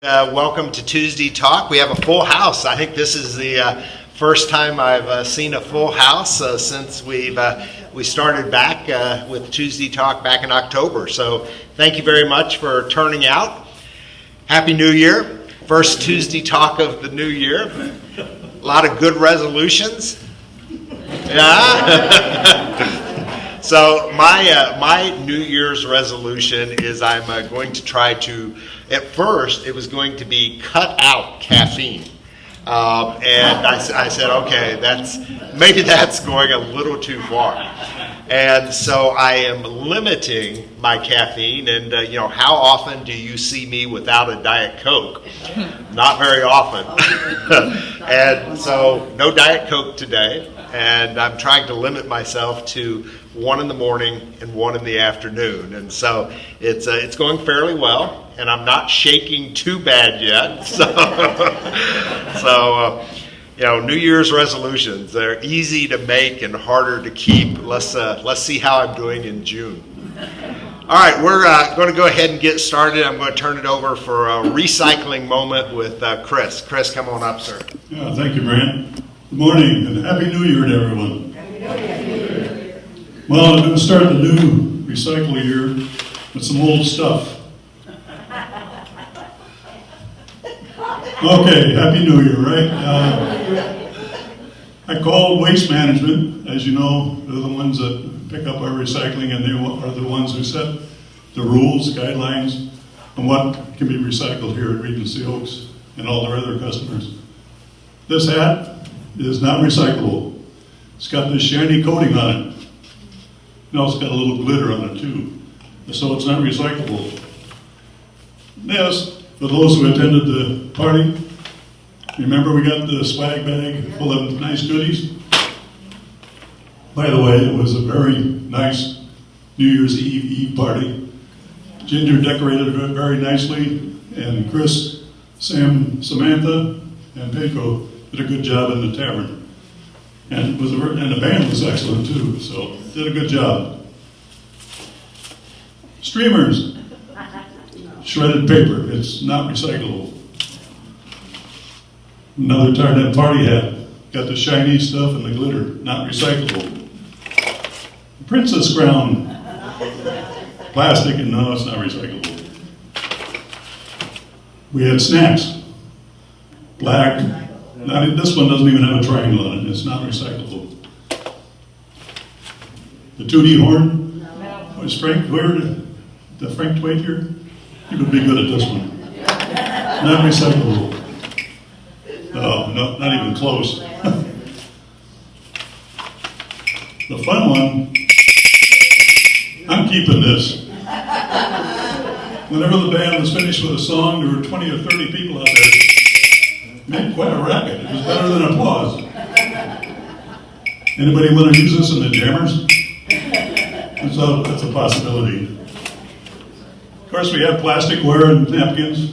Welcome to Tuesday Talk. We have a full house. I think this is the first time I've seen a full house since we started back with Tuesday Talk back in October. So thank you very much for turning out. Happy New Year. First Tuesday Talk of the new year. A lot of good resolutions. Yeah. So my New Year's resolution is I'm going to try to, at first it was going to be cut out caffeine. And I said, okay, maybe that's going a little too far. And so I am limiting my caffeine. And, how often do you see me without a Diet Coke? Not very often. And so no Diet Coke today. And I'm trying to limit myself to 1 in the morning and 1 in the afternoon. And so it's going fairly well, and I'm not shaking too bad yet. So, New Year's resolutions, they're easy to make and harder to keep. Let's see how I'm doing in June. All right, we're going to go ahead and get started. I'm going to turn it over for a recycling moment with Chris. Chris, come on up, sir. Yeah, thank you, Brant. Good morning and Happy New Year to everyone. Happy New Year. Well, I'm going to start the new recycle year with some old stuff. Okay, Happy New Year, right? I called Waste Management. As you know, they're the ones that pick up our recycling, and they are the ones who set the rules, guidelines on what can be recycled here at Regency Oaks and all their other customers. This hat is not recyclable. It's got this shiny coating on it. And also got a little glitter on it too. So it's not recyclable. Yes, for those who attended the party, remember we got the swag bag full of nice goodies? By the way, it was a very nice New Year's Eve party. Ginger decorated it very nicely, and Chris, Sam, Samantha, and Pedro did a good job in the tavern. And the band was excellent too, so did a good job. Streamers, shredded paper, it's not recyclable. Another Tarnet party hat, got the shiny stuff and the glitter, not recyclable. Princess crown, plastic, and no, it's not recyclable. We had snacks, black. This one doesn't even have a triangle on it. It's not recyclable. The 2D horn? No. Was Frank, the Frank Twait here? He would be good at this one. Not recyclable. No, not even close. The fun one, I'm keeping this. Whenever the band was finished with a song, there were 20 or 30 people out there. Made quite a racket. It was better than applause. Anybody want to use this in the jammers? That's a possibility. Of course, we have plasticware and napkins.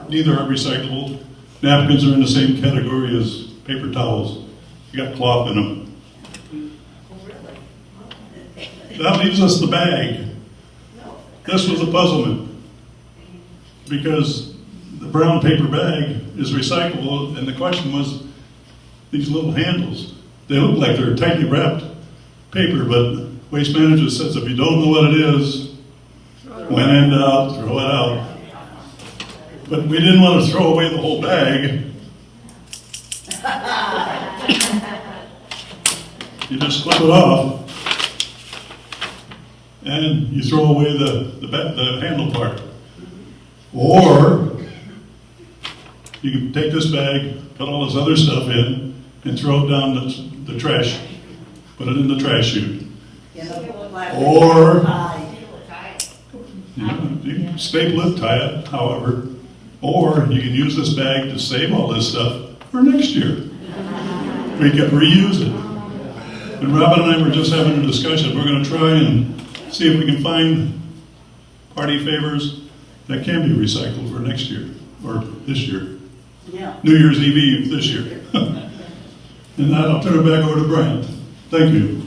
Neither are recyclable. Napkins are in the same category as paper towels. You got cloth in them. That leaves us the bag. This was a puzzlement because the brown paper bag is recyclable, and the question was these little handles. They look like they're tightly wrapped paper, but Waste Management says if you don't know what it is, when in doubt, throw it out. But we didn't want to throw away the whole bag. You just flip it off, and you throw away the handle part. Or you can take this bag, put all this other stuff in, and throw it down the trash. Put it in the trash chute. Or you can staple it, tie it, however. Or you can use this bag to save all this stuff for next year. We can reuse it. And Robin and I were just having a discussion. We're going to try and see if we can find party favors that can be recycled for next year or this year. Yeah. New Year's Eve this year. And that, I'll turn it back over to Brent. Thank you.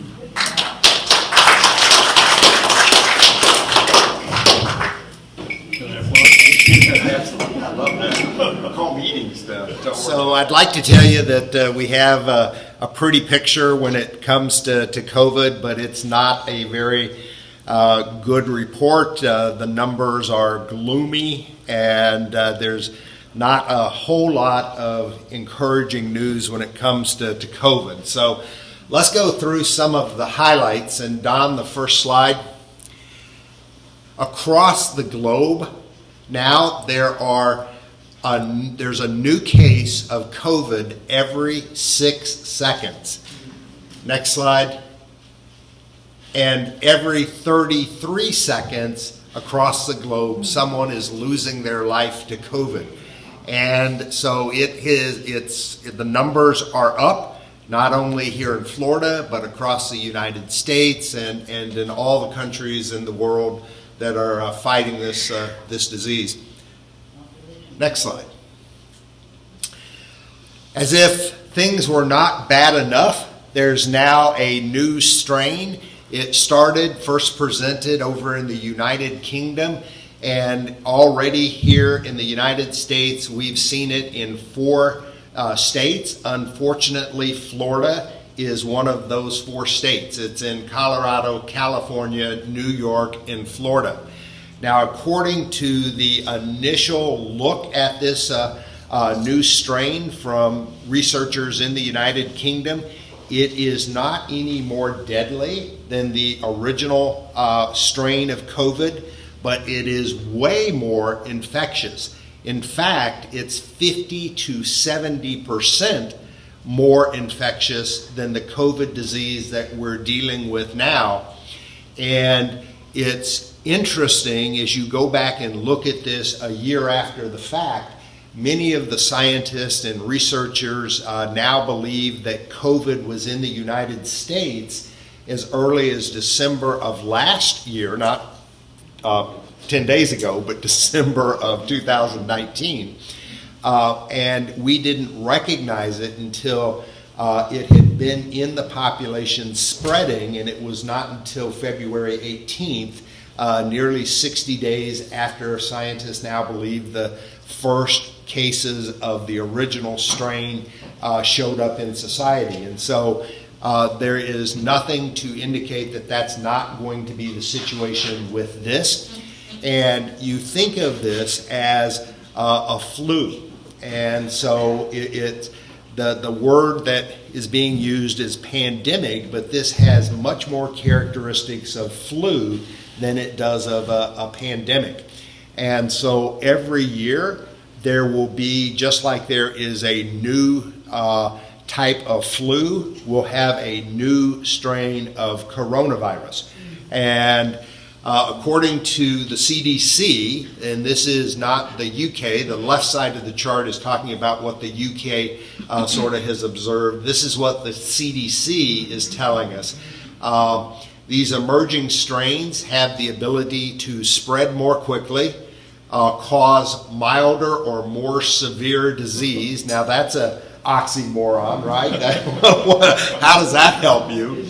Can I applause? Absolutely. I love that. Call meetings then. Don't worry. So I'd like to tell you that we have a pretty picture when it comes to COVID, but it's not a very good report. The numbers are gloomy, and there's not a whole lot of encouraging news when it comes to COVID. So let's go through some of the highlights. And Don, the first slide. Across the globe now, there's a new case of COVID every 6 seconds. Next slide. And every 33 seconds across the globe, someone is losing their life to COVID. And so the numbers are up, not only here in Florida, but across the United States and in all the countries in the world that are fighting this disease. Next slide. As if things were not bad enough, there's now a new strain. It started first presented over in the United Kingdom, and already here in the United States, we've seen it in 4 states. Unfortunately, Florida is one of those 4 states. It's in Colorado, California, New York, and Florida. Now, according to the initial look at this new strain from researchers in the United Kingdom, it is not any more deadly than the original strain of COVID, but it is way more infectious. In fact, it's 50 to 70% more infectious than the COVID disease that we're dealing with now. And it's interesting as you go back and look at this a year after the fact, many of the scientists and researchers now believe that COVID was in the United States as early as December of last year, not 10 days ago, but December of 2019. And we didn't recognize it until it had been in the population spreading, and it was not until February 18th, nearly 60 days after scientists now believe the first cases of the original strain showed up in society. And so there is nothing to indicate that that's not going to be the situation with this. And you think of this as a flu. And so the word that is being used is pandemic, but this has much more characteristics of flu than it does of a pandemic. And so every year there will be, just like there is a new type of flu, we'll have a new strain of coronavirus. And according to the CDC, and this is not the UK, the left side of the chart is talking about what the UK sort of has observed. This is what the CDC is telling us. These emerging strains have the ability to spread more quickly, cause milder or more severe disease. Now that's an oxymoron, right? How does that help you?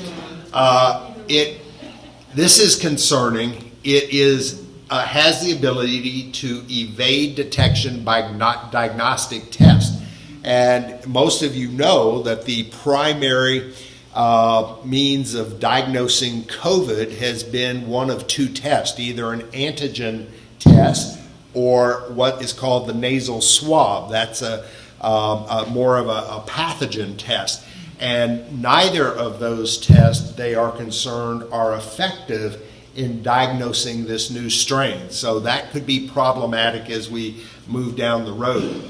This is concerning. It has the ability to evade detection by diagnostic tests. And most of you know that the primary means of diagnosing COVID has been one of 2 tests, either an antigen test or what is called the nasal swab. That's more of a pathogen test. And neither of those tests, they are concerned, are effective in diagnosing this new strain. So that could be problematic as we move down the road.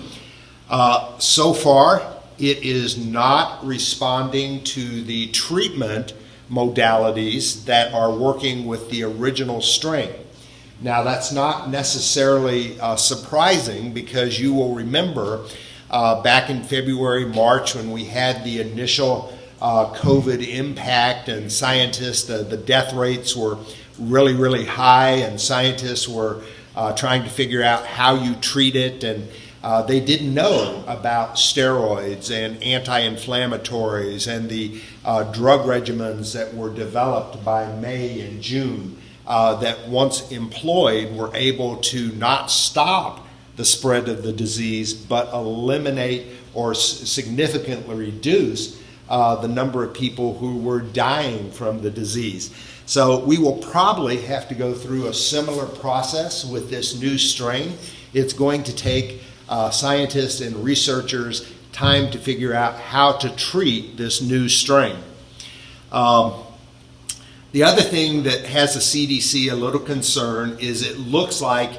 So far, it is not responding to the treatment modalities that are working with the original strain. Now, that's not necessarily surprising, because you will remember back in February, March, when we had the initial COVID impact, and scientists, the death rates were really, really high, and scientists were trying to figure out how you treat it, and they didn't know about steroids and anti-inflammatories and the drug regimens that were developed by May and June that once employed were able to not stop the spread of the disease, but eliminate or significantly reduce the number of people who were dying from the disease. So we will probably have to go through a similar process with this new strain. It's going to take scientists and researchers time to figure out how to treat this new strain. The other thing that has the CDC a little concerned is it looks like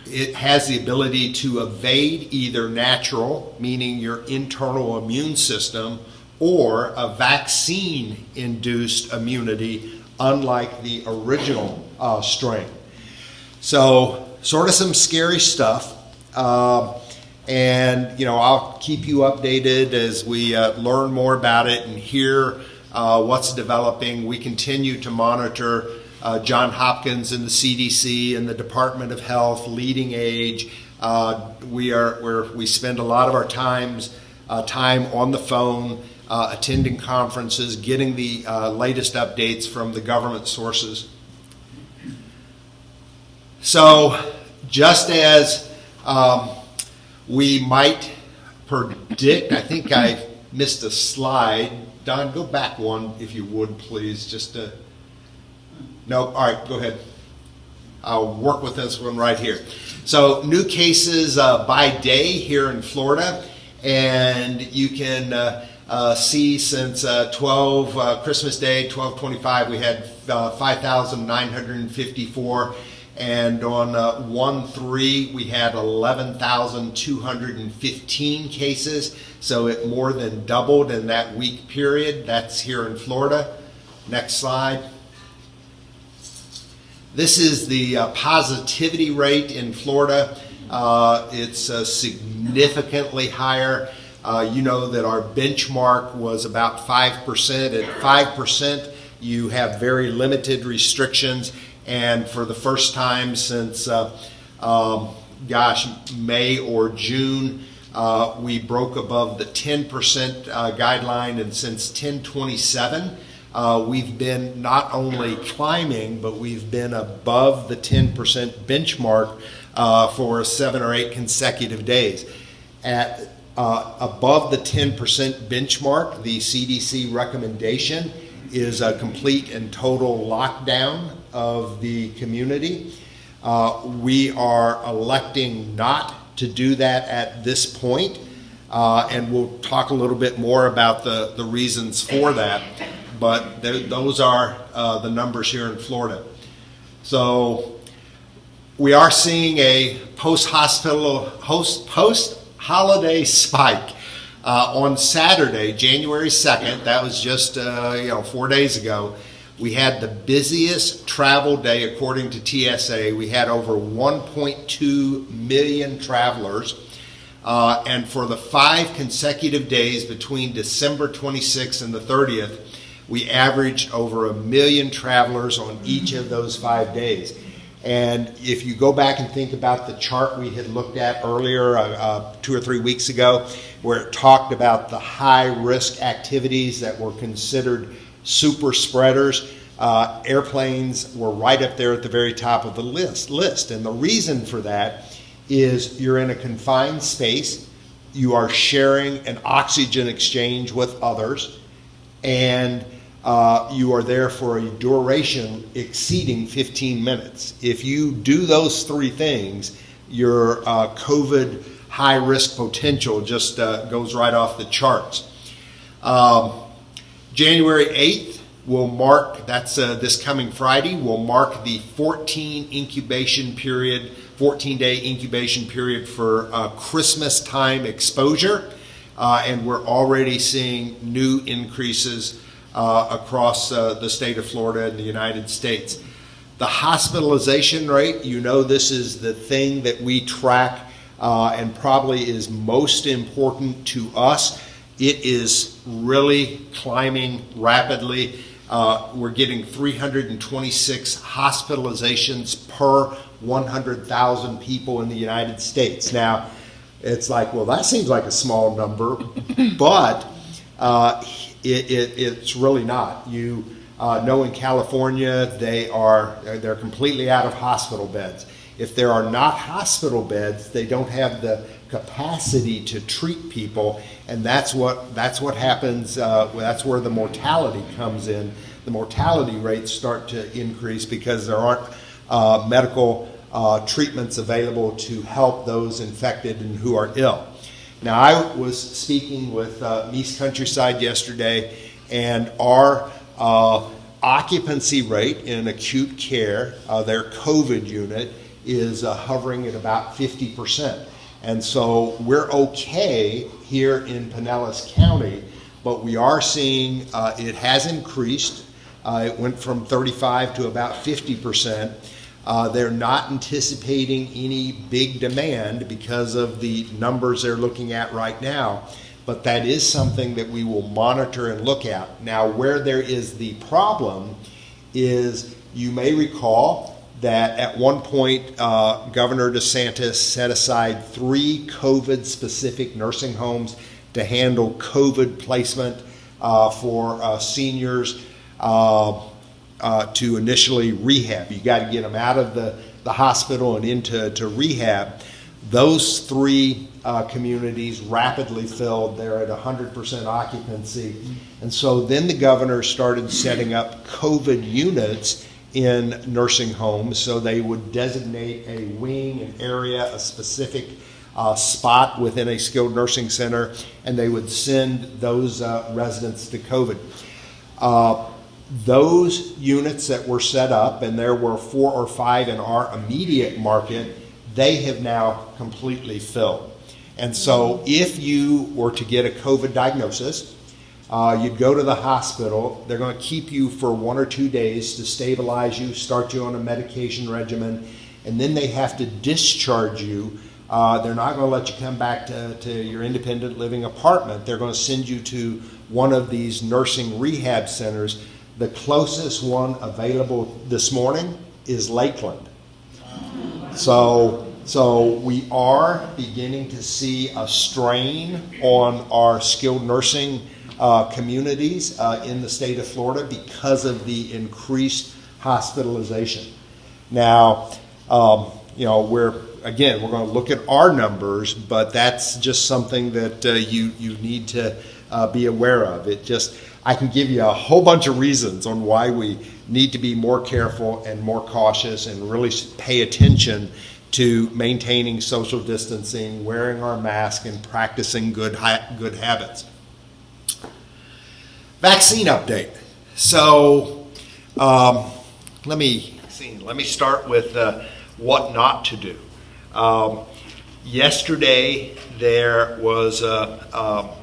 it has the ability to evade either natural, meaning your internal immune system, or a vaccine-induced immunity, unlike the original strain. So, sort of some scary stuff. And, I'll keep you updated as we learn more about it and hear what's developing. We continue to monitor Johns Hopkins and the CDC and the Department of Health, Leading Age. We spend a lot of our time on the phone, attending conferences, getting the latest updates from the government sources. So, just as we might predict, I think I missed a slide. Don, go back one if you would, please. No, all right, go ahead. I'll work with this one right here. So new cases by day here in Florida, and you can see since Christmas Day, 12/25, we had 5,954. And on 1/3, we had 11,215 cases. So it more than doubled in that week period. That's here in Florida. Next slide. This is the positivity rate in Florida. It's significantly higher. You know that our benchmark was about 5%. At 5%, you have very limited restrictions. And for the first time since, May or June, we broke above the 10% guideline. And since 10/27, we've been not only climbing, but we've been above the 10% benchmark for 7 or 8 consecutive days. At above the 10% benchmark, the CDC recommendation is a complete and total lockdown of the community. We are electing not to do that at this point, and we'll talk a little bit more about the reasons for that, but those are the numbers here in Florida. So we are seeing a post-holiday spike. On Saturday, January 2nd, that was just 4 days ago, we had the busiest travel day according to TSA. We had over 1.2 million travelers. And for the 5 consecutive days between December 26th and the 30th, we averaged over 1 million travelers on each of those 5 days. And if you go back and think about the chart we had looked at earlier, 2 or 3 weeks ago, where it talked about the high-risk activities that were considered super spreaders, airplanes were right up there at the very top of the list. And the reason for that is you're in a confined space, you are sharing an oxygen exchange with others, and you are there for a duration exceeding 15 minutes. If you do those 3 things, your COVID high-risk potential just goes right off the charts. January 8th will mark, that's this coming Friday, will mark the 14-day incubation period for Christmas time exposure, and we're already seeing new increases across the state of Florida and the United States. The hospitalization rate, this is the thing that we track and probably is most important to us. It is really climbing rapidly. We're getting 326 hospitalizations per 100,000 people in the United States. Now, it's like, well, that seems like a small number, but it's really not. You know, in California, they're completely out of hospital beds. If there are not hospital beds, they don't have the capacity to treat people, and that's what happens. That's where the mortality comes in. The mortality rates start to increase because there aren't medical treatments available to help those infected and who are ill. Now, I was speaking with Meese Countryside yesterday, and our occupancy rate in acute care, their COVID unit, is hovering at about 50%. And so we're okay here in Pinellas County, but we are seeing it has increased. It went from 35 to about 50%. They're not anticipating any big demand because of the numbers they're looking at right now, but that is something that we will monitor and look at. Now, where there is the problem is, you may recall that at one point, Governor DeSantis set aside 3 COVID-specific nursing homes to handle COVID placement for seniors to initially rehab. You got to get them out of the hospital and into rehab. Those 3 communities rapidly filled. They're at 100% occupancy. And so then the governor started setting up COVID units in nursing homes. So they would designate a wing, an area, a specific spot within a skilled nursing center, and they would send those residents to COVID. Those units that were set up, and there were 4 or 5 in our immediate market, they have now completely filled. And so if you were to get a COVID diagnosis, you'd go to the hospital. They're going to keep you for 1 or 2 days to stabilize you, start you on a medication regimen, and then they have to discharge you. They're not going to let you come back to your independent living apartment. They're going to send you to one of these nursing rehab centers. The closest one available this morning is Lakeland. So we are beginning to see a strain on our skilled nursing communities in the state of Florida because of the increased hospitalization. Now, we're going to look at our numbers, but that's just something that you need to be aware of. I can give you a whole bunch of reasons on why we need to be more careful and more cautious and really pay attention to maintaining social distancing, wearing our mask, and practicing good habits. Vaccine update. So let me start with what not to do. Yesterday there was a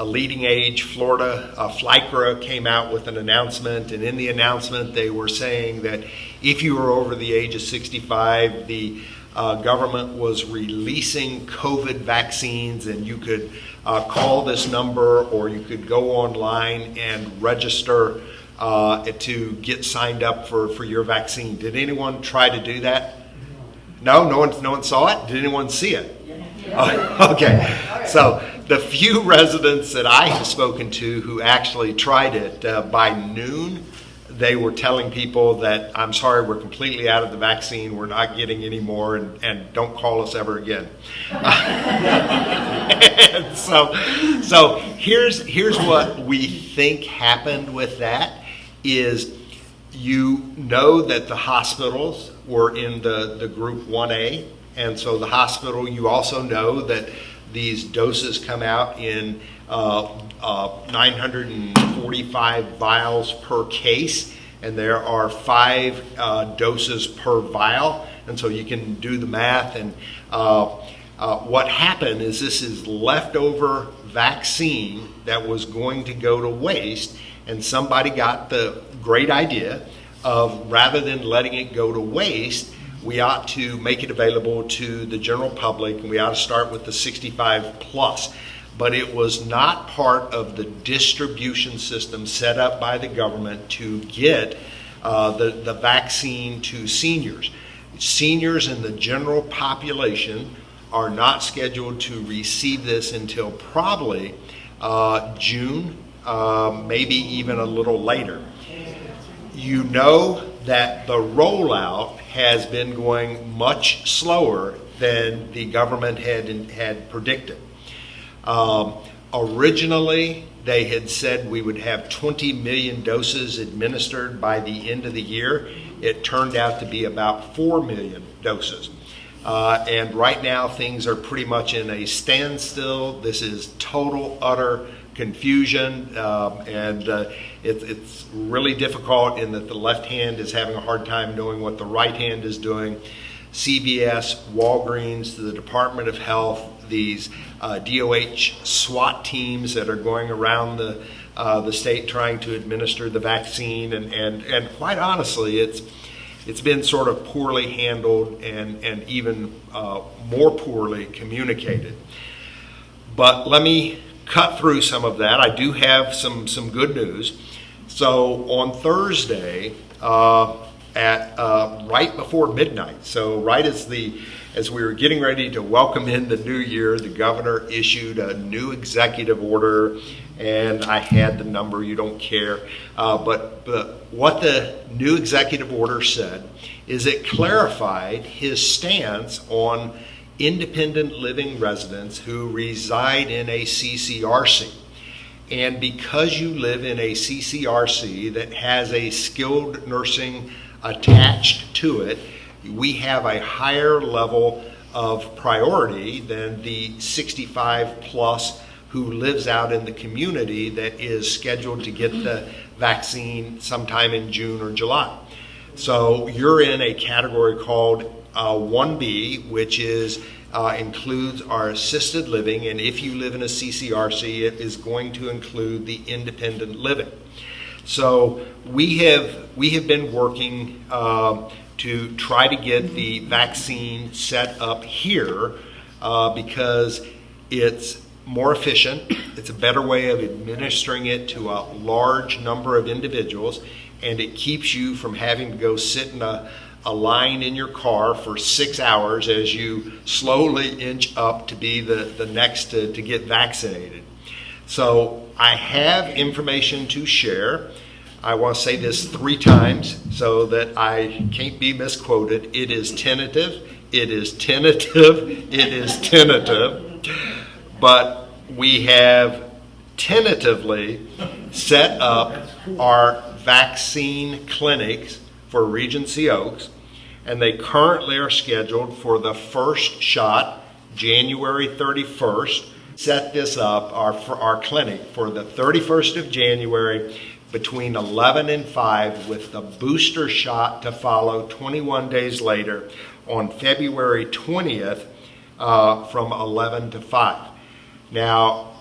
leading age Florida, FLYCRA came out with an announcement, and in the announcement they were saying that if you were over the age of 65, the government was releasing COVID vaccines, and you could call this number or you could go online and register to get signed up for your vaccine. Did anyone try to do that? No one saw it? Did anyone see it? Oh, okay. So the few residents that I have spoken to who actually tried it, by noon, they were telling people that, I'm sorry, we're completely out of the vaccine, we're not getting any more, and don't call us ever again. And so here's what we think happened with that is, that the hospitals were in the group 1A, and so the hospital, you also know that these doses come out in 945 vials per case, and there are 5 doses per vial, and so you can do the math. And what happened is, this is leftover vaccine that was going to go to waste, and somebody got the great idea of, rather than letting it go to waste, we ought to make it available to the general public, and we ought to start with the 65 plus. But it was not part of the distribution system set up by the government to get the vaccine to seniors. Seniors in the general population are not scheduled to receive this until probably June, maybe even a little later. You know that the rollout has been going much slower than the government had predicted. Originally, they had said we would have 20 million doses administered by the end of the year. It turned out to be about 4 million doses. And right now, things are pretty much in a standstill. This is total, utter confusion, and it's really difficult in that the left hand is having a hard time knowing what the right hand is doing. CVS, Walgreens, the Department of Health, these DOH SWAT teams that are going around the state trying to administer the vaccine, and quite honestly, it's been sort of poorly handled and even more poorly communicated. But let me cut through some of that. I do have some good news. So on Thursday, at right before midnight, so right as we were getting ready to welcome in the new year, the governor issued a new executive order, and I had the number, you don't care. But what the new executive order said is it clarified his stance on independent living residents who reside in a CCRC. And because you live in a CCRC that has a skilled nursing attached to it, we have a higher level of priority than the 65 plus who lives out in the community that is scheduled to get the vaccine sometime in June or July. So you're in a category called 1B, which includes our assisted living, and if you live in a CCRC, it is going to include the independent living. So we have been working to try to get the vaccine set up here because it's more efficient, it's a better way of administering it to a large number of individuals, and it keeps you from having to go sit in a line in your car for 6 hours as you slowly inch up to be the next to get vaccinated. So I have information to share. I want to say this 3 times so that I can't be misquoted. It is tentative, it is tentative, it is tentative. But we have tentatively set up our vaccine clinics for Regency Oaks, and they currently are scheduled for the first shot January 31st. Set this up, for our clinic, for the 31st of January between 11 and 5, with the booster shot to follow 21 days later on February 20th from 11 to 5. Now,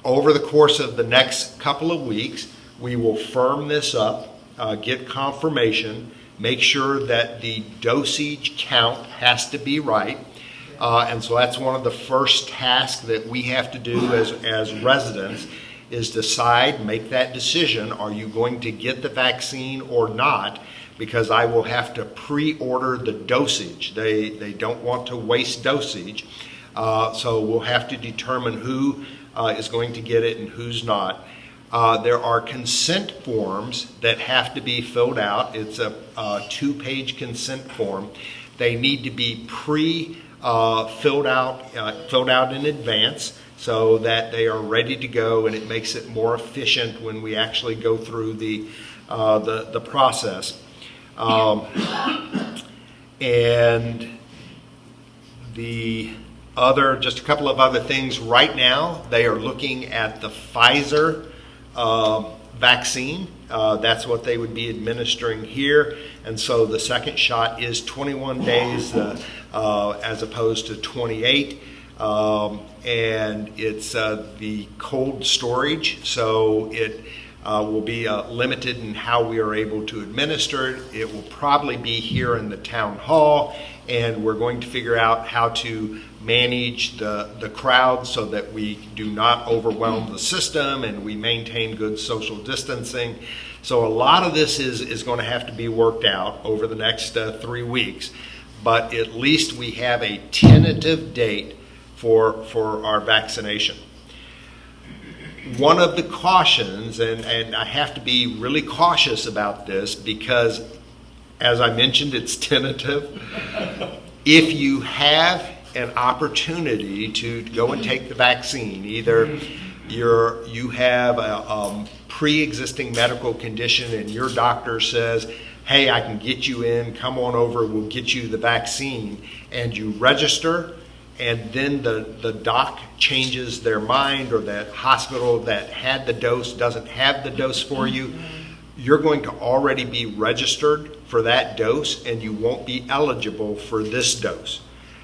over the course of the next couple of weeks, we will firm this up, get confirmation, make sure that the dosage count has to be right. And so that's one of the first tasks that we have to do as residents, is decide, make that decision, are you going to get the vaccine or not? Because I will have to pre-order the dosage. They don't want to waste dosage. So we'll have to determine who is going to get it and who's not. There are consent forms that have to be filled out. It's a 2-page consent form. They need to be filled out in advance so that they are ready to go, and it makes it more efficient when we actually go through the process. And just a couple of other things. Right now, they are looking at the Pfizer vaccine. That's what they would be administering here. And so the second shot is 21 days as opposed to 28. And it's the cold storage, so it will be limited in how we are able to administer it. It will probably be here in the town hall, and we're going to figure out how to manage the crowd so that we do not overwhelm the system and we maintain good social distancing. So a lot of this is going to have to be worked out over the next 3 weeks, but at least we have a tentative date for our vaccination. One of the cautions, and I have to be really cautious about this because As I mentioned, it's tentative. If you have an opportunity to go and take the vaccine, either you have a pre-existing medical condition and your doctor says, hey, I can get you in, come on over, we'll get you the vaccine, and you register, and then the doc changes their mind, or that hospital that had the dose doesn't have the dose for you, you're going to already be registered for that dose, and you won't be eligible for this dose.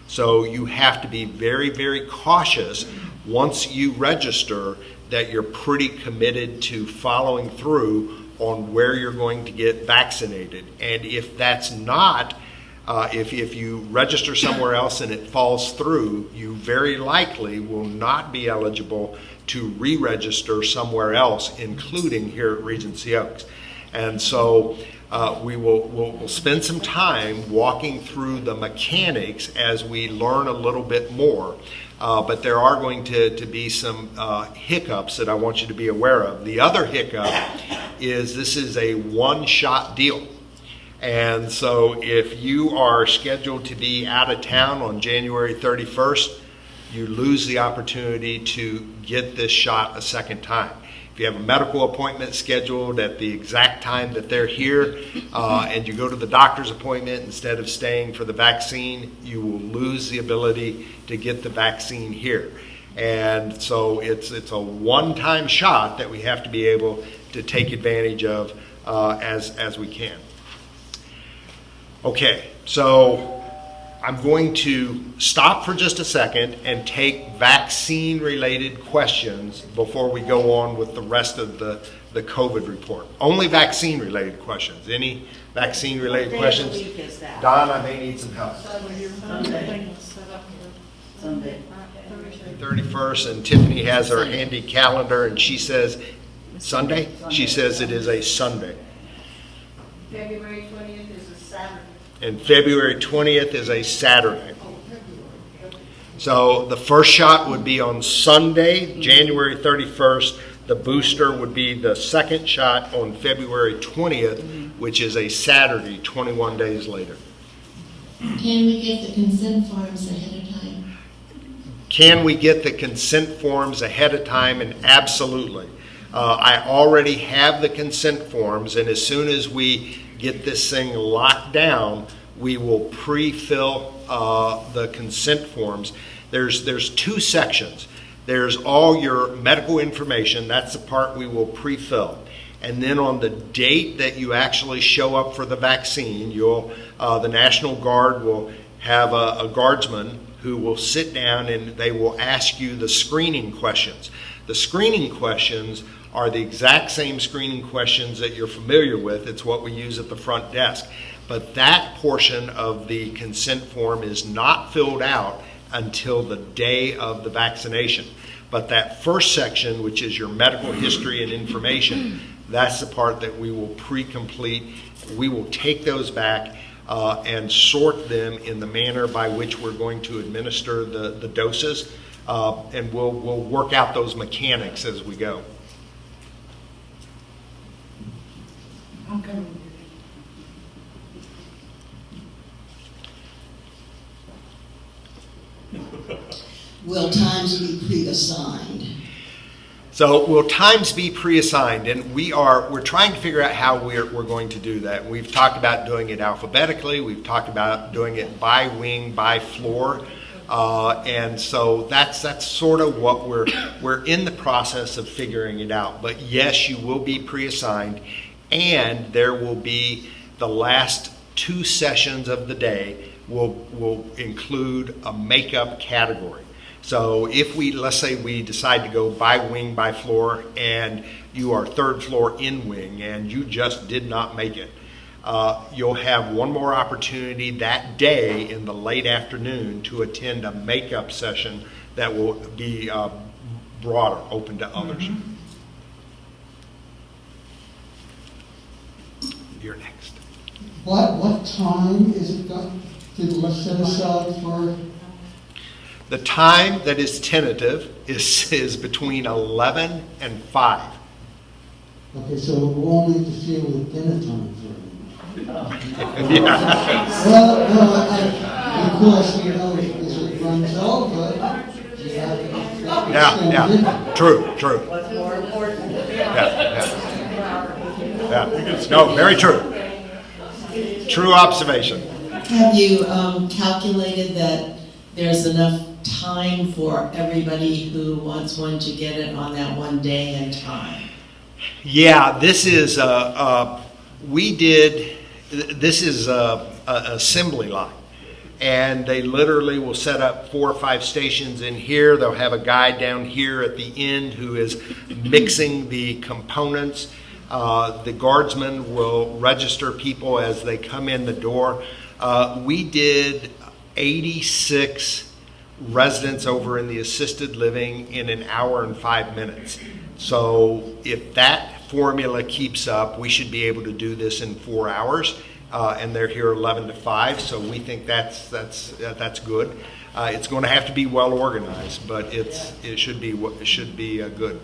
So you have to be very, very cautious once you register that you're pretty committed to following through on where you're going to get vaccinated. And if that's not, if you register somewhere else and it falls through, you very likely will not be eligible to re-register somewhere else, including here at Regency Oaks. And so we'll spend some time walking through the mechanics as we learn a little bit more. But there are going to be some hiccups that I want you to be aware of. The other hiccup is this is a one-shot deal. And so if you are scheduled to be out of town on January 31st, you lose the opportunity to get this shot a second time. If you have a medical appointment scheduled at the exact time that they're here, and you go to the doctor's appointment instead of staying for the vaccine, you will lose the ability to get the vaccine here. And so it's a one-time shot that we have to be able to take advantage of as we can. Okay, so I'm going to stop for just a second and take vaccine-related questions before we go on with the rest of the COVID report. Only vaccine-related questions. Any vaccine-related questions? What day of the week is that? Don, I may need some help. Sunday. 31st, and Tiffany has her handy calendar, and she says Sunday? She says it is a Sunday. February 20th is a Saturday. And February 20th is a Saturday. So the first shot would be on Sunday, January 31st. The booster would be the second shot on February 20th, which is a Saturday, 21 days later. Can we get the consent forms ahead of time? Can we get the consent forms ahead of time? And absolutely. I already have the consent forms, and as soon as we get this thing locked down, we will pre-fill the consent forms. There's two sections. There's all your medical information. That's the part we will pre-fill. And then on the date that you actually show up for the vaccine, the National Guard will have a guardsman who will sit down and they will ask you the screening questions. The screening questions are the exact same screening questions that you're familiar with. It's what we use at the front desk. But that portion of the consent form is not filled out until the day of the vaccination. But that first section, which is your medical history and information, that's the part that we will pre-complete. We will take those back and sort them in the manner by which we're going to administer the doses. And we'll work out those mechanics as we go. Will times be pre-assigned? So will times be pre-assigned? And we're trying to figure out how we're going to do that. We've talked about doing it alphabetically. We've talked about doing it by wing, by floor. And so that's sort of what we're in the process of figuring it out. But yes, you will be pre-assigned, and there will be the last two sessions of the day will include a makeup category. So if let's say we decide to go by wing, by floor, and you are third floor in wing and you just did not make it, you'll have one more opportunity that day in the late afternoon to attend a makeup session that will be broader, open to others. You're next. What time is it set aside for? The time that is tentative is between 11 and 5. Okay, so we'll only interfere with dinner time for Well, no, of course, you know, as it runs over, you have to Yeah, true. What's more important? Yeah. No, very true. True observation. Have you calculated that there's enough time for everybody who wants one to get it on that one day and time? Yeah, this is, this is a assembly line. And they literally will set up 4 or 5 stations in here. They'll have a guy down here at the end who is mixing the components. The guardsmen will register people as they come in the door. We did 86 residents over in the assisted living in an hour and 5 minutes. So if that formula keeps up, we should be able to do this in 4 hours. And they're here 11 to 5, so we think that's good. It's going to have to be well organized, but it should be good.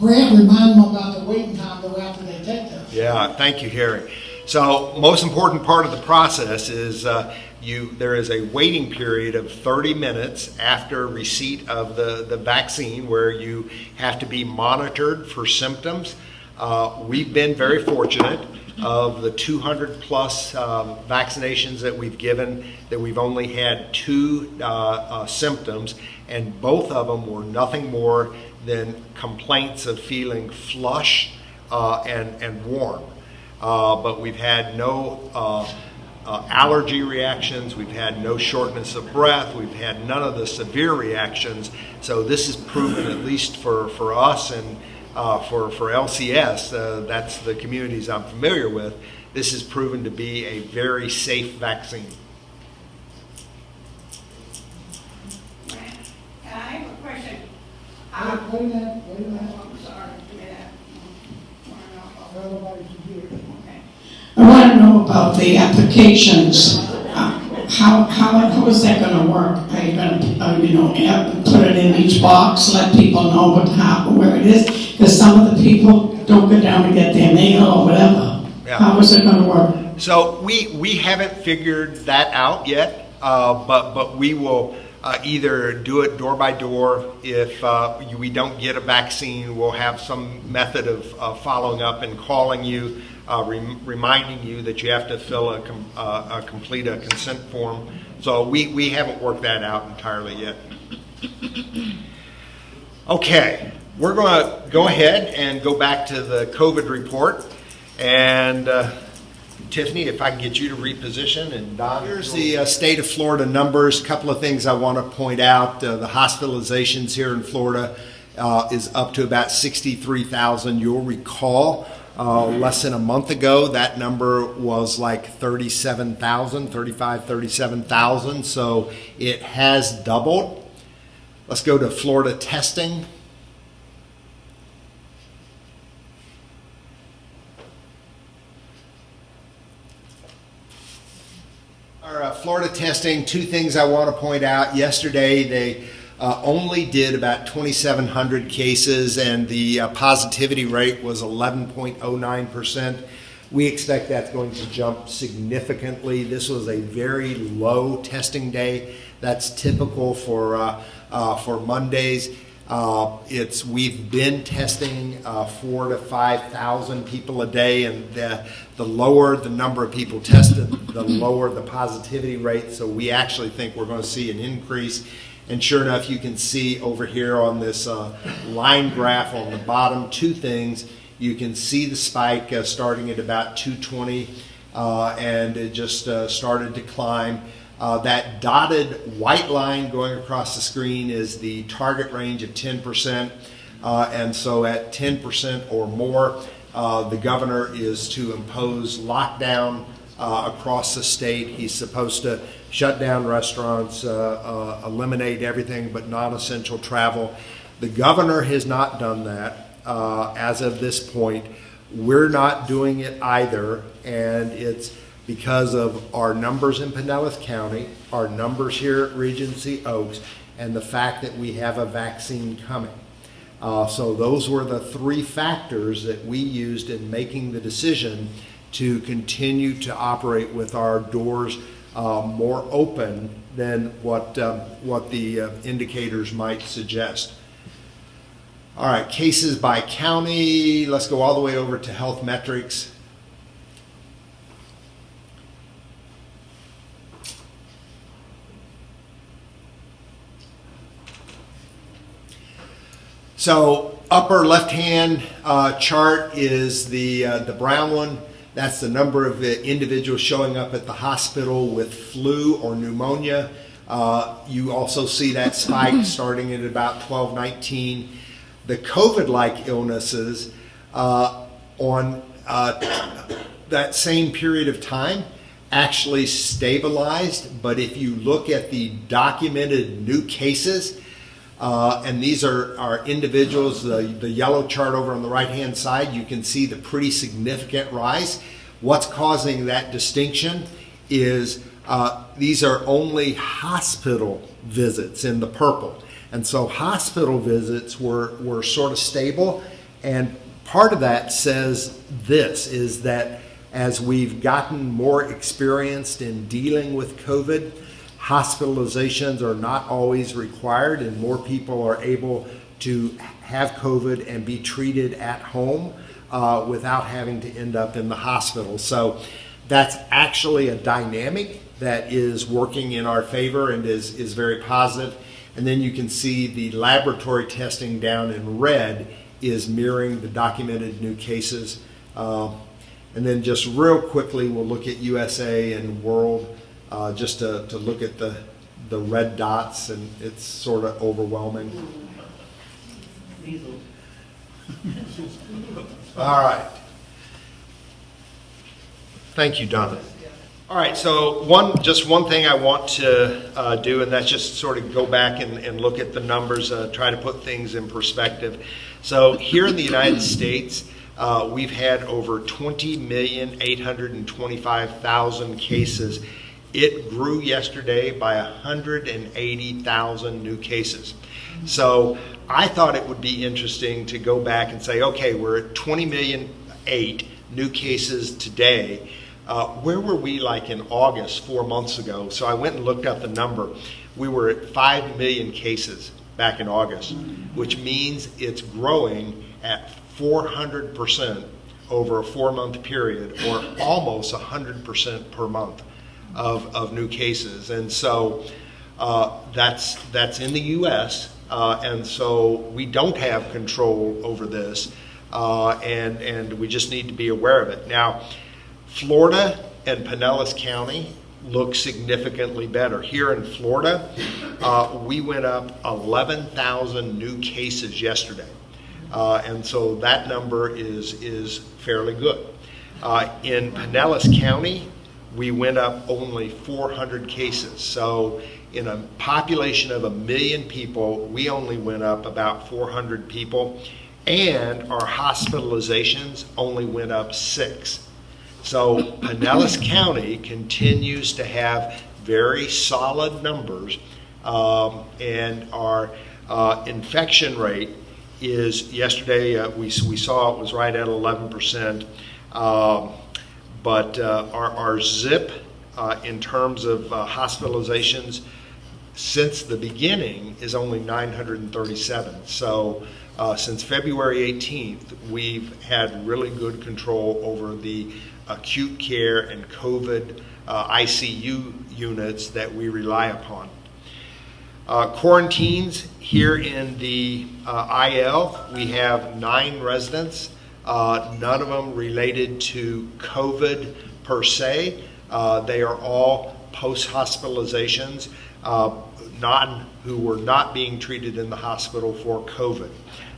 Brad, remind them about the waiting time though after they take this. Yeah, thank you, Harry. So most important part of the process is there is a waiting period of 30 minutes after receipt of the vaccine where you have to be monitored for symptoms. We've been very fortunate. Of the 200 plus vaccinations that we've given, that we've only had 2 symptoms, and both of them were nothing more than complaints of feeling flush and warm. But we've had no allergy reactions, we've had no shortness of breath, we've had none of the severe reactions. So this is proven, at least for us and for LCS, that's the communities I'm familiar with, this has proven to be a very safe vaccine. I have a question. Wait a minute. I'm sorry. Yeah. Everybody's here. Okay. I want to know about the applications. How is that going to work? Are you going to, put it in each box, let people know where it is? Because some of the people don't go down to get their mail or whatever. Yeah. How is it going to work? So we haven't figured that out yet, but we will either do it door by door. If we don't get a vaccine, we'll have some method of following up and calling you, reminding you that you have to fill complete a consent form. So we haven't worked that out entirely yet. Okay, we're going to go ahead and go back to the COVID report. And Tiffany, if I can get you to reposition, and Don. Here's the state of Florida numbers. A couple of things I want to point out. The hospitalizations here in Florida is up to about 63,000. You'll recall less than a month ago, that number was like 37,000. So it has doubled. Let's go to Florida testing. Our Florida testing, 2 things I want to point out. Yesterday, they only did about 2,700 cases, and the positivity rate was 11.09%. We expect that's going to jump significantly. This was a very low testing day. That's typical for Mondays. We've been testing 4,000 to 5,000 people a day, and the lower the number of people tested, the lower the positivity rate. So we actually think we're going to see an increase. And sure enough, you can see over here on this line graph on the bottom 2 things. You can see the spike starting at about 220, and it just started to climb. That dotted white line going across the screen is the target range of 10%. And so at 10% or more, the governor is to impose lockdown across the state. He's supposed to shut down restaurants, eliminate everything but non-essential travel. The governor has not done that as of this point. We're not doing it either, and it's because of our numbers in Pinellas County, our numbers here at Regency Oaks, and the fact that we have a vaccine coming. So those were the 3 factors that we used in making the decision to continue to operate with our doors more open than what the indicators might suggest. All right, cases by county. Let's go all the way over to health metrics. So upper left-hand chart is the brown one. That's the number of individuals showing up at the hospital with flu or pneumonia. You also see that spike starting at about 12-19. The COVID-like illnesses on that same period of time actually stabilized. But if you look at the documented new cases, and these are individuals, the yellow chart over on the right-hand side, you can see the pretty significant rise. What's causing that distinction is these are only hospital visits in the purple. And so hospital visits were sort of stable. And part of that says this, is that as we've gotten more experienced in dealing with COVID, hospitalizations are not always required, and more people are able to have COVID and be treated at home without having to end up in the hospital. So that's actually a dynamic that is working in our favor and is very positive. And then you can see the laboratory testing down in red is mirroring the documented new cases. And then just real quickly, we'll look at USA and world. Just to look at the red dots, and it's sort of overwhelming. All right. Thank you, Donna. All right, so one thing I want to do, and that's just sort of go back and look at the numbers, try to put things in perspective. So here in the United States, we've had over 20,825,000 cases. It grew yesterday by 180,000 new cases. So I thought it would be interesting to go back and say, okay, we're at 20,000,008 new cases today. Where were we like in August, 4 months ago? So I went and looked up the number. We were at 5 million cases back in August, which means it's growing at 400% over a 4-month period, or almost 100% per month of new cases. And so that's in the U.S., and so we don't have control over this, and we just need to be aware of it. Now, Florida and Pinellas County look significantly better. Here in Florida, we went up 11,000 new cases yesterday, and so that number is fairly good. In Pinellas County, we went up only 400 cases. So in a population of 1 million people, we only went up about 400 people, and our hospitalizations only went up 6. So Pinellas County continues to have very solid numbers, and our infection rate is, yesterday we saw it was right at 11%. But our zip in terms of hospitalizations since the beginning is only 937. So since February 18th, we've had really good control over the acute care and COVID ICU units that we rely upon. Quarantines here in the IL, we have 9 residents. None of them related to COVID per se. They are all post-hospitalizations, who were not being treated in the hospital for COVID.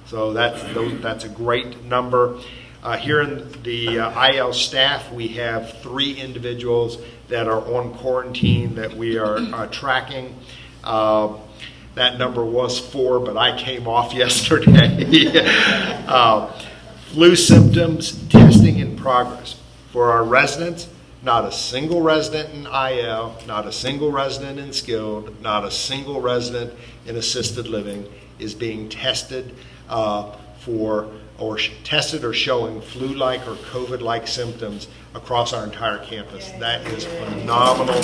So that's a great number. Here in the IL staff, we have 3 individuals that are on quarantine that we are tracking. That number was 4, but I came off yesterday. Flu symptoms, testing in progress. For our residents, not a single resident in IL, not a single resident in skilled, not a single resident in assisted living is being tested for or tested or showing flu-like or COVID-like symptoms across our entire campus. That is phenomenal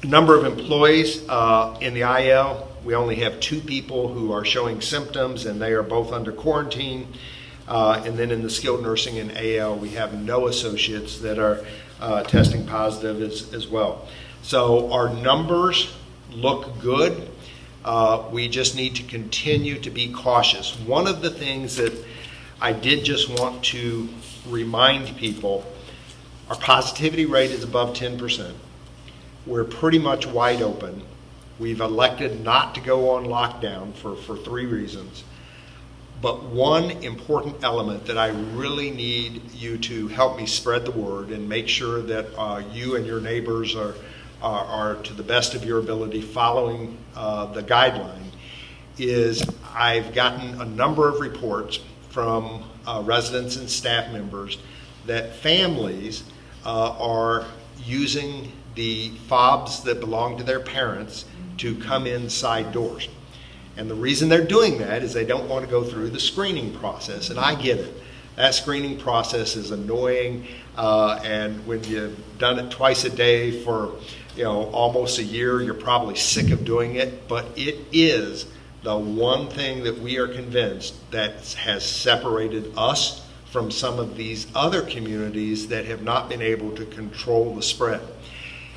number of employees in the IL. We only have 2 people who are showing symptoms, and they are both under quarantine. And then in the skilled nursing and AL, we have no associates that are testing positive as well. So our numbers look good. We just need to continue to be cautious. One of the things that I did just want to remind people, our positivity rate is above 10%. We're pretty much wide open. We've elected not to go on lockdown for 3 reasons. But one important element that I really need you to help me spread the word and make sure that you and your neighbors are to the best of your ability following the guideline is I've gotten a number of reports from residents and staff members that families are using the fobs that belong to their parents to come inside doors. And the reason they're doing that is they don't want to go through the screening process, and I get it. That screening process is annoying, and when you've done it twice a day for almost a year, you're probably sick of doing it, but it is the one thing that we are convinced that has separated us from some of these other communities that have not been able to control the spread.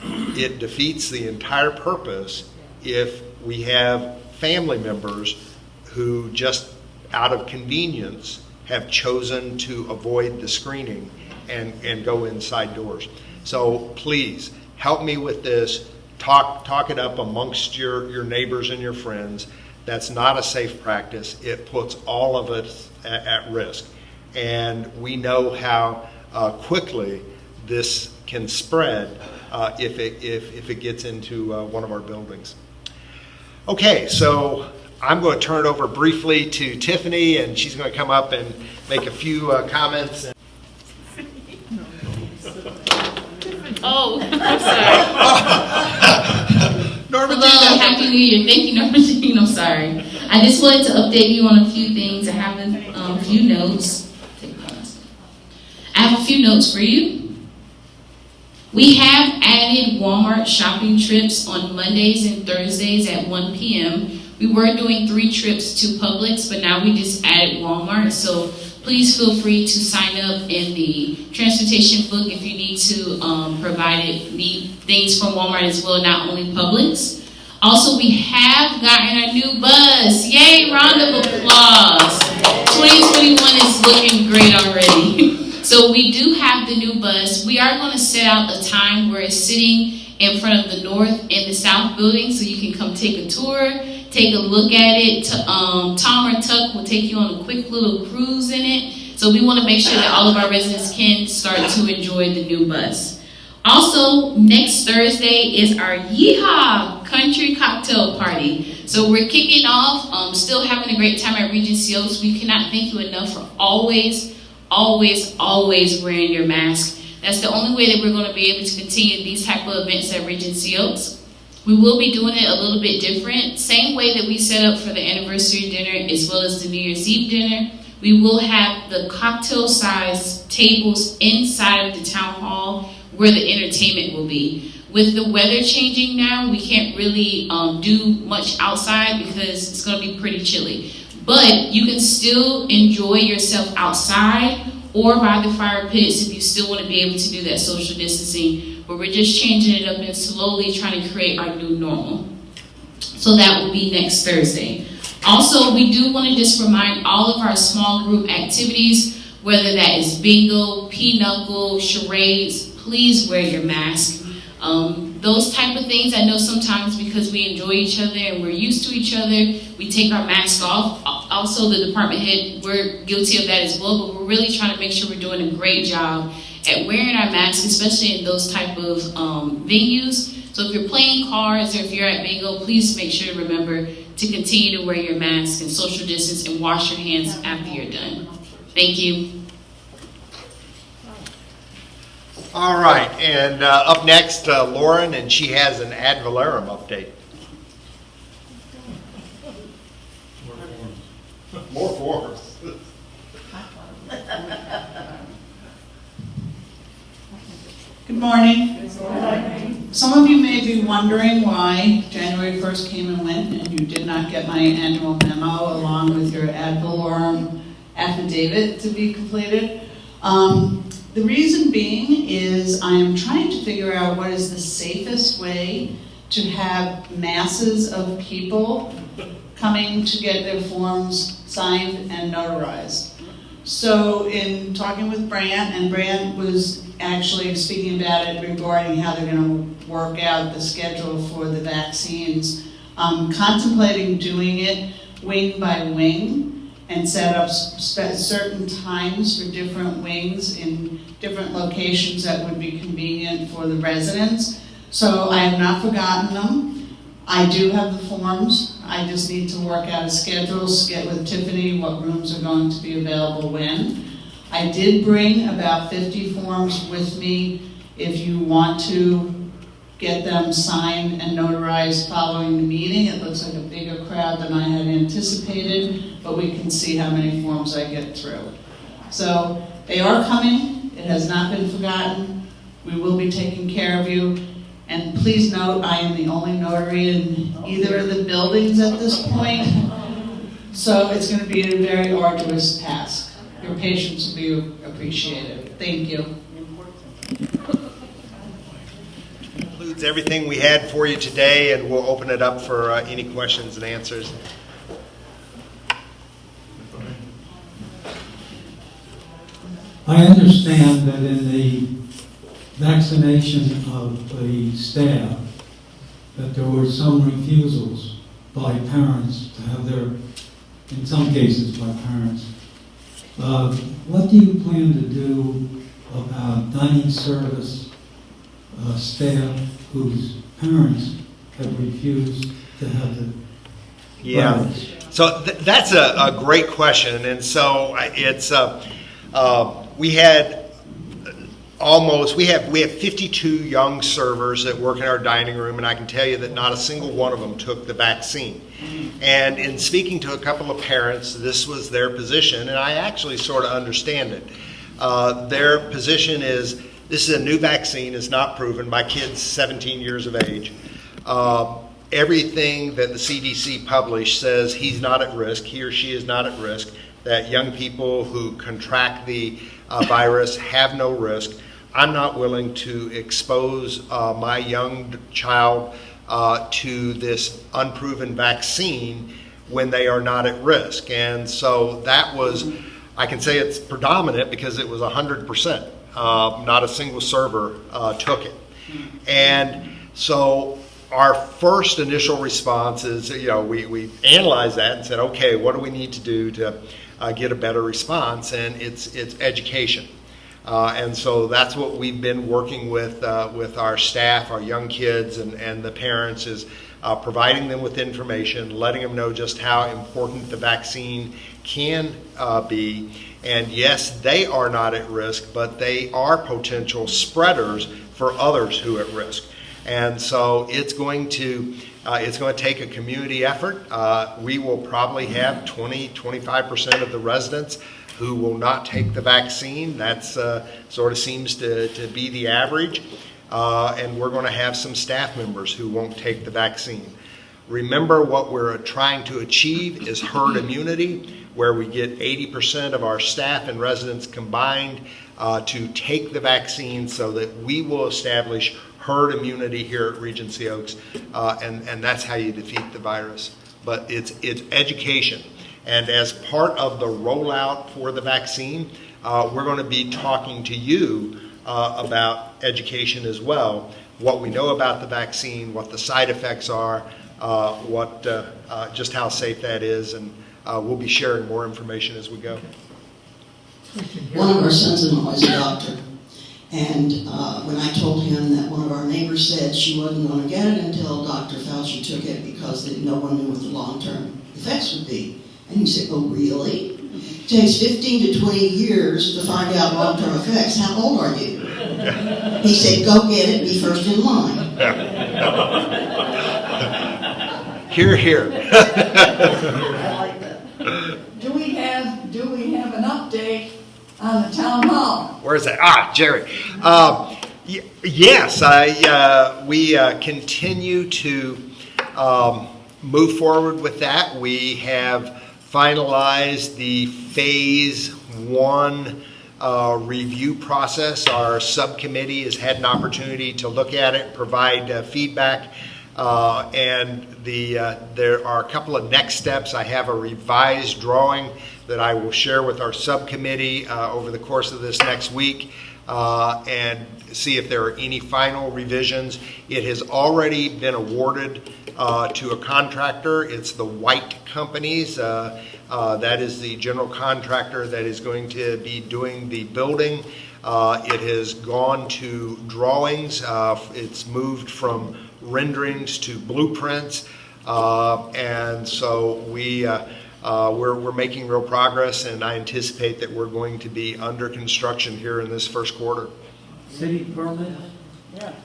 It defeats the entire purpose if we have family members who just out of convenience have chosen to avoid the screening and go inside doors. So please help me with this. Talk it up amongst your neighbors and your friends. That's not a safe practice. It puts all of us at risk. And we know how quickly this can spread if it gets into one of our buildings. Okay, so I'm going to turn it over briefly to Tiffany, and she's going to come up and make a few comments. Oh, I'm sorry. Norma Hello, Jean. Happy New Year. Thank you, Norma Jean. I'm sorry. I just wanted to update you on a few things. I have a few notes. I have a few notes for you. We have added Walmart shopping trips on Mondays and Thursdays at 1 p.m. We were doing 3 trips to Publix, but now we just added Walmart. So please feel free to sign up in the transportation book if you need to need things from Walmart as well, not only Publix. Also, we have gotten a new bus. Yay, round of applause. 2021 is looking great already. So we do have the new bus. We are going to set out a time where it's sitting in front of the north and the south building so you can come take a tour, take a look at it. Tom or Tuck will take you on a quick little cruise in it. So we want to make sure that all of our residents can start to enjoy the new bus. Also, next Thursday is our Yeehaw Country Cocktail Party. So we're kicking off, still having a great time at Regency Oaks. We cannot thank you enough for always wearing your mask. That's the only way that we're going to be able to continue these type of events at Regency Oaks. We will be doing it a little bit different. Same way that we set up for the anniversary dinner as well as the New Year's Eve dinner. We will have the cocktail size tables inside of the town hall where the entertainment will be. With the weather changing now, we can't really do much outside because it's going to be pretty chilly. But you can still enjoy yourself outside or by the fire pits if you still want to be able to do that social distancing. But we're just changing it up and slowly trying to create our new normal. So that will be next Thursday. Also, we do want to just remind all of our small group activities, whether that is bingo, pinochle, charades, please wear your mask. Those type of things, I know sometimes because we enjoy each other and we're used to each other, we take our mask off. Also, the department head, we're guilty of that as well, but we're really trying to make sure we're doing a great job at wearing our masks, especially in those type of venues. So if you're playing cards or if you're at bingo, please make sure to remember to continue to wear your mask and social distance and wash your hands after you're done. Thank you. All right, and up next, Lauren, and she has an ad valorem update. More forms. Good morning. Some of you may be wondering why January 1st came and went and you did not get my annual memo along with your ad valorem affidavit to be completed. The reason being is I am trying to figure out what is the safest way to have masses of people coming to get their forms signed and notarized. So in talking with Brant, and Brant was actually speaking about it regarding how they're going to work out the schedule for the vaccines, contemplating doing it wing by wing and set up certain times for different wings in different locations that would be convenient for the residents. So I have not forgotten them. I do have the forms. I just need to work out a schedule, get with Tiffany what rooms are going to be available when. I did bring about 50 forms with me if you want to get them signed and notarized following the meeting. It looks like a bigger crowd than I had anticipated, but we can see how many forms I get through. So they are coming. It has not been forgotten. We will be taking care of you. And please note, I am the only notary in either of the buildings at this point. So it's going to be a very arduous task. Your patience will be appreciated. Thank you. Includes everything we had for you today, and we'll open it up for any questions and answers. I understand that in the vaccination of the staff, that there were some refusals by parents to have their, in some cases by parents. What do you plan to do about dining service staff whose parents have refused to have the virus? So that's a great question, and so it's we have 52 young servers that work in our dining room, and I can tell you that not a single one of them took the vaccine. And in speaking to a couple of parents, this was their position, and I actually sort of understand it. Their position is, this is a new vaccine, it's not proven. My kid's 17 years of age. Everything that the CDC published says he's not at risk, he or she is not at risk, that young people who contract the virus have no risk. I'm not willing to expose my young child to this unproven vaccine when they are not at risk. And so that was, I can say it's predominant because it was 100%. Not a single server took it. And so our first initial response is, we analyzed that and said, okay, what do we need to do to get a better response? And it's education. And so that's what we've been working with our staff, our young kids, and the parents, is providing them with information, letting them know just how important the vaccine can be. And yes, they are not at risk, but they are potential spreaders for others who are at risk. And so it's going to take a community effort. We will probably have 20-25% of the residents who will not take the vaccine. That's sort of seems to be the average. And we're going to have some staff members who won't take the vaccine. Remember, what we're trying to achieve is herd immunity, where we get 80% of our staff and residents combined to take the vaccine, so that we will establish herd immunity here at Regency Oaks, and that's how you defeat the virus. But it's education. And as part of the rollout for the vaccine, we're going to be talking to you about education as well, what we know about the vaccine, what the side effects are, just how safe that is, and we'll be sharing more information as we go. One of our sons-in-law is a doctor, and when I told him that one of our neighbors said she wasn't going to get it until Dr. Fauci took it because no one knew what the long-term effects would be. And he said, oh, really? It takes 15 to 20 years to find out long-term effects. How old are you? He said, go get it, be first in line. Hear, hear. I like that. on the town hall. Where's that? Jerry. Yes, we continue to move forward with that. We have finalized the phase 1 review process. Our subcommittee has had an opportunity to look at it, provide feedback, and there are a couple of next steps. I have a revised drawing that I will share with our subcommittee over the course of this next week, and see if there are any final revisions. It has already been awarded to a contractor. It's the White Companies. That is the general contractor that is going to be doing the building. It has gone to drawings. It's moved from renderings to blueprints, and so we're making real progress, and I anticipate that we're going to be under construction here in this first quarter. City permit?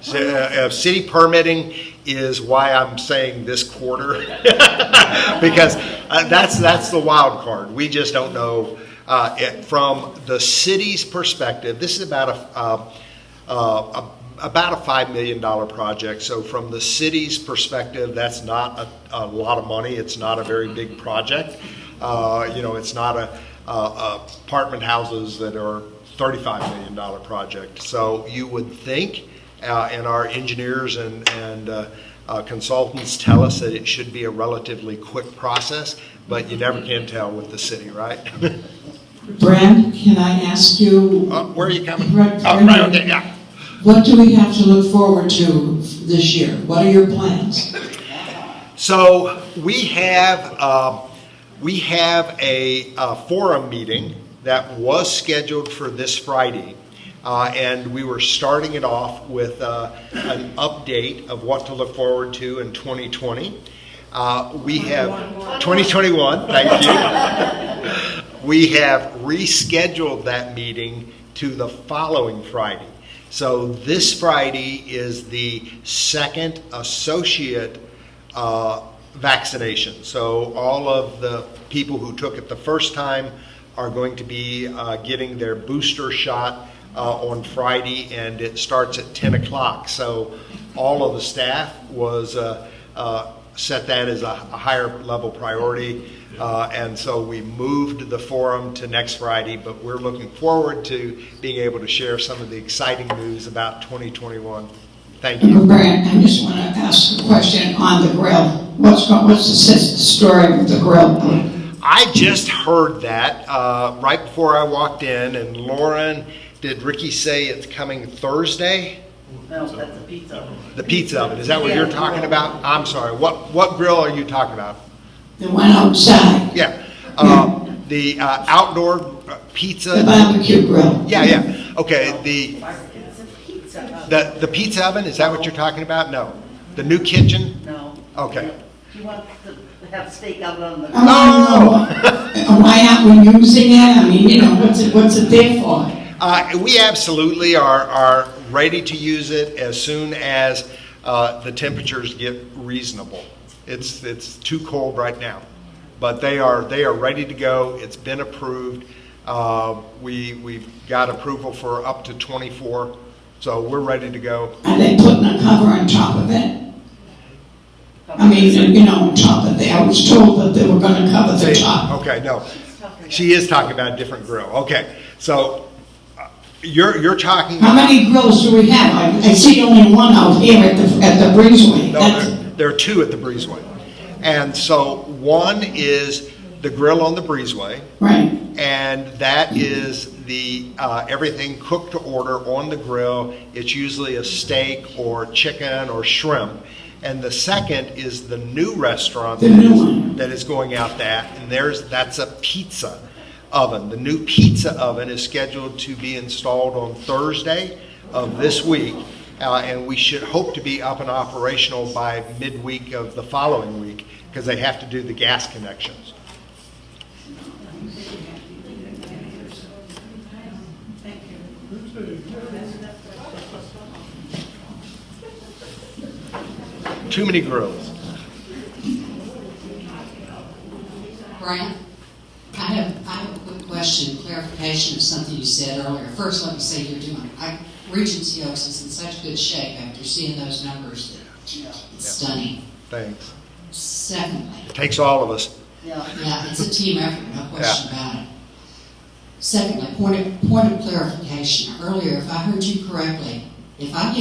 City permitting is why I'm saying this quarter, because that's the wild card. We just don't know. From the city's perspective, this is about a $5 million project. So from the city's perspective, that's not a lot of money. It's not a very big project. It's not apartment houses that are $35 million project. So you would think, and our engineers and consultants tell us that it should be a relatively quick process, but you never can tell with the city, right? Brad, can I ask you? Where are you coming? Right, okay, yeah. What do we have to look forward to this year? What are your plans? So we have a forum meeting that was scheduled for this Friday, and we were starting it off with an update of what to look forward to in 2020. We have 2021. Thank you. We have rescheduled that meeting to the following Friday. So this Friday is the second associate vaccination. So all of the people who took it the first time are going to be getting their booster shot on Friday, and it starts at 10 o'clock. So all of the staff was set that as a higher level priority. And so we moved the forum to next Friday, but we're looking forward to being able to share some of the exciting news about 2021. Thank you. Brad, I just want to ask a question on the grill. What's the story with the grill? I just heard that right before I walked in, and Lauren, did Ricky say it's coming Thursday? No, that's the pizza oven. The pizza oven, is that what you're talking about? I'm sorry, what grill are you talking about? The one outside. Yeah, the outdoor pizza. The barbecue grill. Yeah, okay, the pizza oven, is that what you're talking about? No. The new kitchen? No. Okay. You want to have steak out on the... Why aren't we using it? I mean, what's it there for? We absolutely are ready to use it as soon as the temperatures get reasonable. It's too cold right now, but they are ready to go. It's been approved. We've got approval for up to 24, so we're ready to go. Are they putting a cover on top of it? I mean, on top of it. I was told that they were going to cover the top. Okay, no. She is talking about a different grill. Okay, so you're talking. How many grills do we have? I see only one out here at the breezeway. No, there are two at the breezeway, and so one is the grill on the breezeway, right? And that is the everything cooked to order on the grill. It's usually a steak or chicken or shrimp. And the second is the new restaurant that is going out that, and that's a pizza oven. The new pizza oven is scheduled to be installed on Thursday of this week, and we should hope to be up and operational by midweek of the following week, because they have to do the gas connections. Too many grills. Brent, I have a quick question. question, clarification of something you said earlier. First, let me say Regency Oaks is in such good shape after seeing those numbers that it's stunning. Thanks. Secondly, It takes all of us. yeah, it's a team effort, no question about it. Secondly, point of clarification. Earlier, if I heard you correctly, if I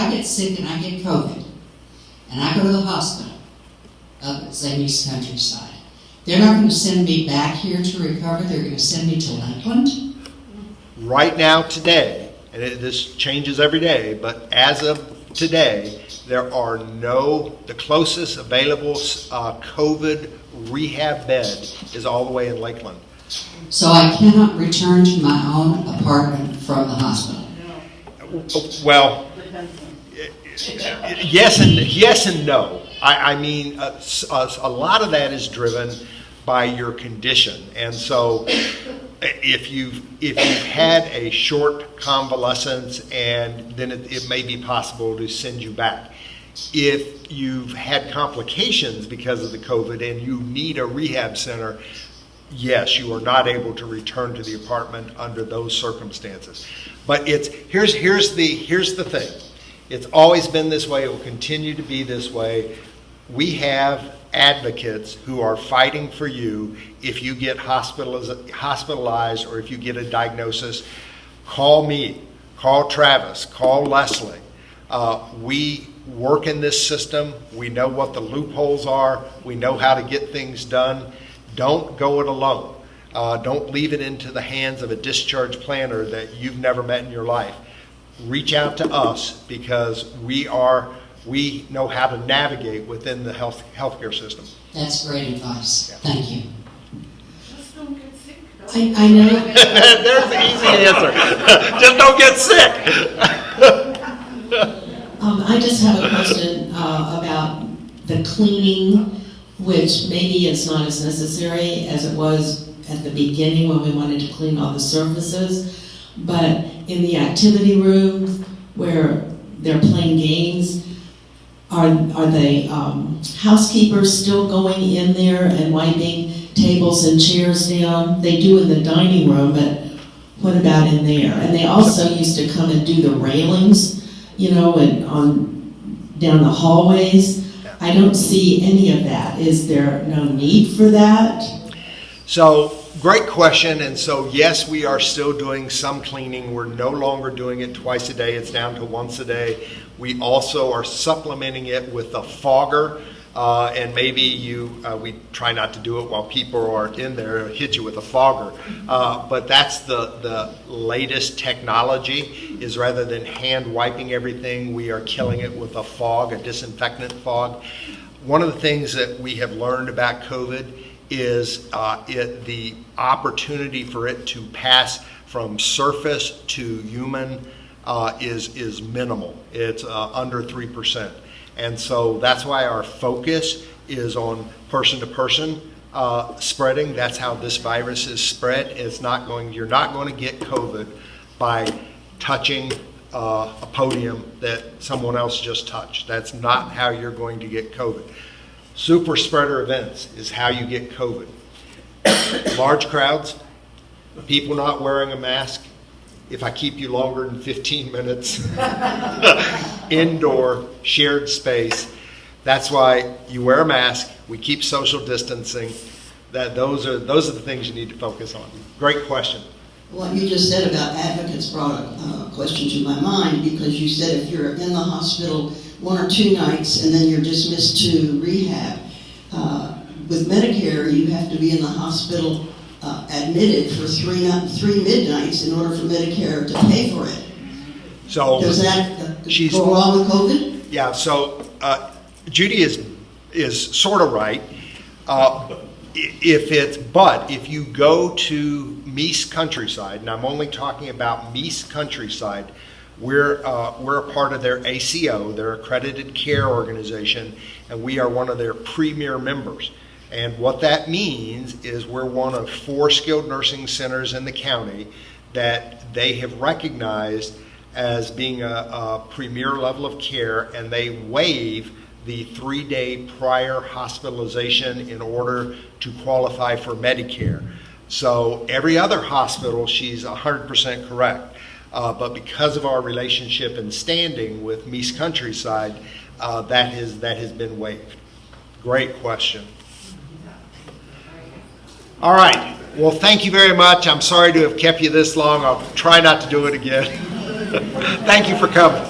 get sick and I get COVID, and I go to the hospital up at St. East Countryside, they're not going to send me back here to recover. They're going to send me to Lakeland. Right now, today, and this changes every day, but as of today, there are the closest available COVID rehab bed is all the way in Lakeland. So I cannot return to my own apartment from the hospital. Well, yes and no. I mean, a lot of that is driven by your condition, and so if you've had a short convalescence, and then it may be possible to send you back. If you've had complications because of the COVID and you need a rehab center, yes, you are not able to return to the apartment under those circumstances. But here's the thing. It's always been this way. It will continue to be this way. We have advocates who are fighting for you if you get hospitalized or if you get a diagnosis. Call me, call Travis, call Leslie. We work in this system. We know what the loopholes are. We know how to get things done. Don't go it alone. Don't leave it into the hands of a discharge planner that you've never met in your life. Reach out to us because we know how to navigate within the healthcare system. That's great advice. Thank you. Just don't get sick. I know. There's the easy answer. Just don't get sick. I just have a question about the cleaning, which maybe it's not as necessary as it was at the beginning when we wanted to clean all the surfaces. But in the activity rooms where they're playing games, are the housekeepers still going in there and wiping tables and chairs down? They do in the dining room, but what about in there? And they also used to come and do the railings, and down the hallways. I don't see any of that. Is there no need for that? So, great question. And so, yes, we are still doing some cleaning. We're no longer doing it twice a day. It's down to once a day. We also are supplementing it with a fogger. And maybe we try not to do it while people are in there, hit you with a fogger. But that's the latest technology, is rather than hand wiping everything, we are killing it with a fog, a disinfectant fog. One of the things that we have learned about COVID is the opportunity for it to pass from surface to human is minimal. It's under 3%. And so that's why our focus is on person-to-person spreading. That's how this virus is spread. You're not going to get COVID by touching a podium that someone else just touched. That's not how you're going to get COVID. Super spreader events is how you get COVID. Large crowds, people not wearing a mask. If I keep you longer than 15 minutes, indoor, shared space. That's why you wear a mask. We keep social distancing. Those are the things you need to focus on. Great question. What you just said about advocates brought a question to my mind, because you said if you're in the hospital 1 or 2 nights and then you're dismissed to rehab, with Medicare you have to be in the hospital admitted for 3 midnights in order for Medicare to pay for it. So does that go along with COVID? Yeah. So Judy is sort of right. If you go to Meese Countryside, and I'm only talking about Meese Countryside, we're a part of their ACO, their accredited care organization, and we are one of their premier members. And what that means is we're one of 4 skilled nursing centers in the county that they have recognized as being a premier level of care, and they waive the 3-day prior hospitalization in order to qualify for Medicare. So every other hospital, she's 100% correct. But because of our relationship and standing with Meese Countryside, that has been waived. Great question. All right. Well, thank you very much. I'm sorry to have kept you this long. I'll try not to do it again. Thank you for coming.